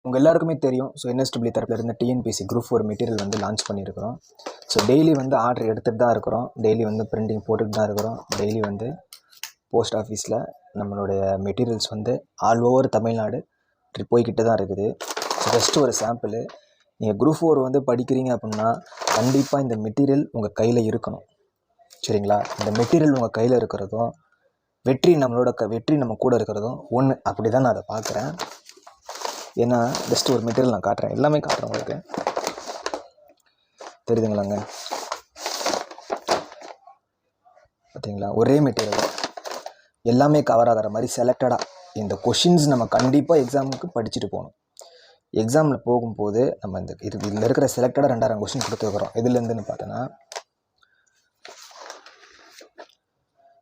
உங்கள் எல்லாருக்குமே தெரியும். ஸோ என்எஸ்டபிள்யூ தரப்பில் இருந்த டிஎன்பிஎஸ்சி குரூப் 4 மெட்டீரியல் வந்து லான்ச் பண்ணியிருக்கிறோம். ஸோ டெய்லி வந்து ஆர்டர் எடுத்துகிட்டு தான் இருக்கிறோம், டெய்லி வந்து பிரிண்டிங் போட்டுட்டு தான் இருக்கிறோம். டெய்லி வந்து போஸ்ட் ஆஃபீஸில் நம்மளுடைய மெட்டீரியல்ஸ் வந்து ஆல் ஓவர் தமிழ்நாடு போய்கிட்டு தான் இருக்குது. ஸோ ஜஸ்ட்டு ஒரு சாம்பிள், நீங்கள் குரூப் 4 வந்து படிக்கிறீங்க அப்படின்னா கண்டிப்பாக இந்த மெட்டீரியல் உங்கள் கையில் இருக்கணும். சரிங்களா? இந்த மெட்டீரியல் உங்கள் கையில் இருக்கிறதும் வெற்றி வெற்றி நம்ம கூட இருக்கிறதும் ஒன்று. அப்படி தான் நான் அதை பார்க்குறேன். ஏன்னா ஜஸ்ட் ஒரு மெட்டீரியல் நான் காட்டுறேன், எல்லாமே காட்டுறேன் உங்களுக்கு, தெரியுதுங்களாங்க? பார்த்தீங்களா? ஒரே மெட்டீரியல் எல்லாமே கவர் ஆகிற மாதிரி செலக்டடாக இந்த கொஷின்ஸ் நம்ம கண்டிப்பாக எக்ஸாமுக்கு படிச்சுட்டு போகணும். எக்ஸாமில் போகும்போது நம்ம இதில் இருக்கிற செலக்டடாக 2000 கொஷின் கொடுத்துருக்குறோம். எதுலேருந்துன்னு பார்த்தோன்னா,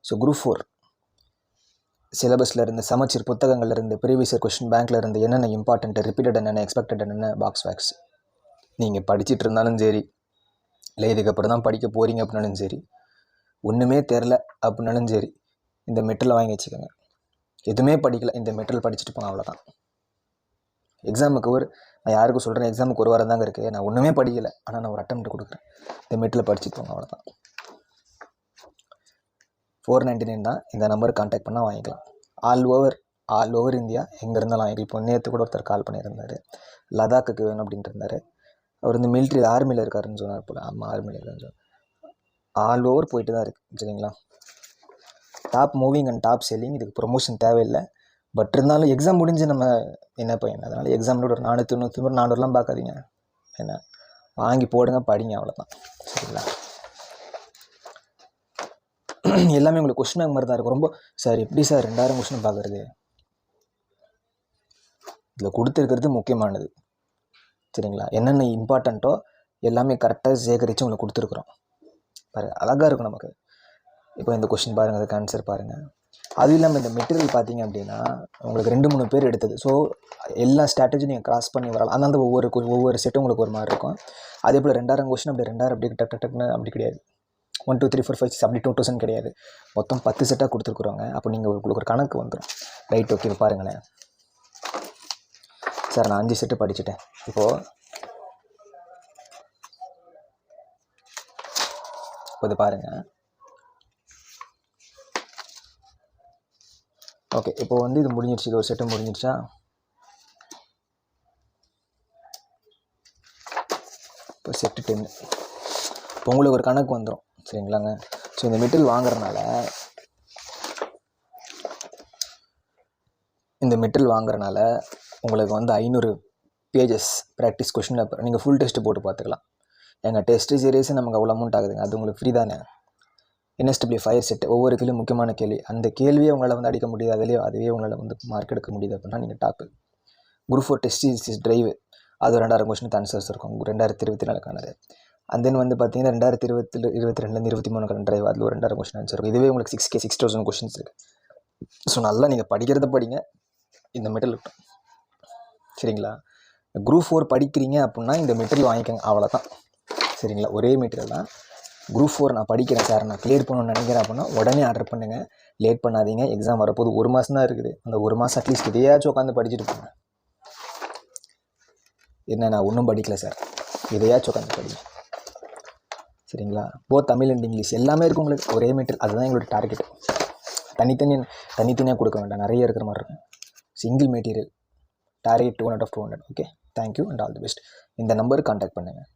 ஸோ குரூப் 4 சிலபஸில் இருந்து, சமச்சீர் புத்தகங்கள்லேருந்து, ப்ரீவியஸ் இயர் கொஷின் பேங்க்கில் இருந்து என்னென்ன இம்பார்ட்டன்ட்டு, ரிப்பீட்டட் என்னென்ன, எக்ஸ்பெக்டட் என்னென்ன, பாக்ஸ் ஃபேக்ஸ் நீங்கள் படிச்சுட்டு இருந்தாலும் சரி, இல்லை இதுக்கப்புறம் தான் படிக்க போகிறீங்க அப்படின்னாலும் சரி, ஒன்றுமே தெரில அப்படின்னாலும் சரி, இந்த மெட்டீரியல் வாங்கி வச்சுக்கோங்க. எதுவுமே படிக்கலை, இந்த மெட்டீரியல் படிச்சுட்டு போனால் அவ்வளோதான். எக்ஸாமுக்கு நான் யாருக்கும் சொல்கிறேன், எக்ஸாமுக்கு ஒரு வாரம் தாங்க இருக்குது, நான் ஒன்றுமே படிக்கலை, ஆனால் நான் ஒரு அட்டெம்ப்ட் கொடுக்குறேன், இந்த மெட்டீரியல் படிச்சுட்டு போங்க, அவ்வளோதான். 499 தான். இந்த நம்பருக்கு கான்டாக்ட் பண்ணால் வாங்கிக்கலாம். ஆல் ஓவர் இந்தியா எங்கே இருந்தாலும் வாங்கிக்கலாம். இப்போ நேற்று கூட ஒருத்தர் கால் பண்ணியிருந்தார், லடாக்குக்கு வேணும் அப்படின்ட்டு இருந்தார். அவர் இந்த மிலிட்ரி ஆர்மியில் இருக்காருன்னு சொன்னார் போல். ஆமாம், ஆர்மியில் இருக்காருன்னு சொன்னார். ஆல் ஓவர் போயிட்டு தான் இருக்குது. சரிங்களா? Top moving and top selling, இதுக்கு ப்ரொமோஷன் தேவையில்லை. பட் இருந்தாலும் எக்ஸாம் முடிஞ்சு நம்ம என்ன பையன், அதனால் எக்ஸாமில் ஒரு 400 400லாம் பார்க்காதீங்க, என்ன வாங்கி போடுங்க, படிங்க, அவ்வளோதான். சரிங்களா? எல்லாமே உங்களுக்கு கொஸ்டின் பேங்க் மாதிரி தான் இருக்கும். ரொம்ப சார் எப்படி சார் 2000 கொஸ்டின் பார்க்குறது? இதில் கொடுத்துருக்கிறது முக்கியமானது. சரிங்களா? என்னென்ன இம்பார்ட்டண்ட்டோ எல்லாமே கரெக்டாக சேகரித்து உங்களுக்கு கொடுத்துருக்குறோம். பாரு, அழகாக இருக்கும் நமக்கு. இப்போ இந்த கொஸ்டின் பாருங்கள், அதுக்கு ஆன்சர் பாருங்கள். அது இல்லாமல் இந்த மெட்டீரியல் பார்த்தீங்க அப்படின்னா உங்களுக்கு 2-3 பேர் எடுத்தது. ஸோ எல்லா ஸ்ட்ராட்டஜி நீங்கள் கிராஸ் பண்ணி வரலாம். அதனால ஒவ்வொரு செட்டும் உங்களுக்கு ஒரு மாதிரி இருக்கும். அதே போல் 2000 கொஸ்டின் அப்படி 2000 அப்படி டக்குன்னு அப்படி கிடையாது. 1 2 3 4 5 6 அப்படி 2000 கிடையாது. மொத்தம் 10 செட்டாக கொடுத்துருக்குறோங்க. அப்போ நீங்கள் உங்களுக்கு ஒரு கணக்கு வந்துடும். Right, okay. பாருங்களேன் சார், நான் 5 செட்டு படிச்சுட்டேன். இப்போது இது பாருங்கள். ஓகே, இப்போ வந்து இது முடிஞ்சிடுச்சு, இது ஒரு செட்டு முடிஞ்சிடுச்சா? இப்போ செட்டு 10. இப்போ உங்களுக்கு ஒரு கணக்கு வந்துடும். சரிங்களாங்க? ஸோ இந்த மெட்டீரியல் வாங்குறனால உங்களுக்கு வந்து 500 பேஜஸ் ப்ராக்டிஸ் கொஷின் பேப்பர் நீங்கள் ஃபுல் டெஸ்ட்டு போட்டு பார்த்துக்கலாம். எங்கள் டெஸ்ட்டு சீரியஸு நமக்கு அவ்வளோ அமௌண்ட் ஆகுதுங்க, அது உங்களுக்கு ஃப்ரீ தானே. என்எஸ்டபிள்யூ ஃபயர் செட், ஒவ்வொரு கேள்வியும் முக்கியமான கேள்வி, அந்த கேள்வியை உங்களால் வந்து அடிக்க முடியாது, அதுவே உங்களால் வந்து மார்க் எடுக்க முடியுது அப்படின்னா நீங்கள் டாப்பு. குரூப் 4 டெஸ்ட் டிரைவ், அது 2000 கொஸ்டினுக்கு ஆன்சர்ஸ் இருக்கும், 2024க்கானது. அண்ட் தென் வந்து பார்த்தீங்கன்னா 2022 23க்கான டிரைவ், அதில் ஒரு 2000 கொஸ்டின் ஆன்சர் இருக்கும். இதுவே உங்களுக்கு 6000 கொஸ்டின்ஸ் இருக்குது. ஸோ நல்லா நீங்கள் படிக்கிறத படிங்க, இந்த மெட்டீரியல் இருக்கும். சரிங்களா? குரூப் 4 படிக்கிறீங்க அப்படின்னா இந்த மெட்டீரியல் வாங்கிக்கோங்க, அவ்வளோதான். சரிங்களா? ஒரே மெட்டீரியல் தான். குரூப் 4 நான் படிக்கிறேன் சார், நான் கிளியர் பண்ணணும்னு நினைக்கிறேன் அப்படின்னா உடனே ஆர்டர் பண்ணுங்கள், லேட் பண்ணாதீங்க. எக்ஸாம் வரப்போது 1 மாதம் தான் இருக்குது. அந்த 1 மாதம் அட்லீஸ்ட் இதையாச்சும் உட்காந்து படிச்சுட்டு போங்க. என்ன, நான் ஒன்றும் படிக்கல சார், இதையாச்சும் உட்காந்து படிங்க. சரிங்களா? தமிழ் அண்ட் இங்கிலீஷ் எல்லாமே இருக்கும் உங்களுக்கு, ஒரே மெட்டீரியல். அதுதான் எங்களோட டார்கெட். தனித்தனியாக கொடுக்க வேண்டாம், நிறைய இருக்கிற மாதிரி இருக்கும். Single material, target 200 out of 200. Okay, thank you and all the best. இந்த நம்பருக்கு கான்டாக்ட் பண்ணுங்கள்.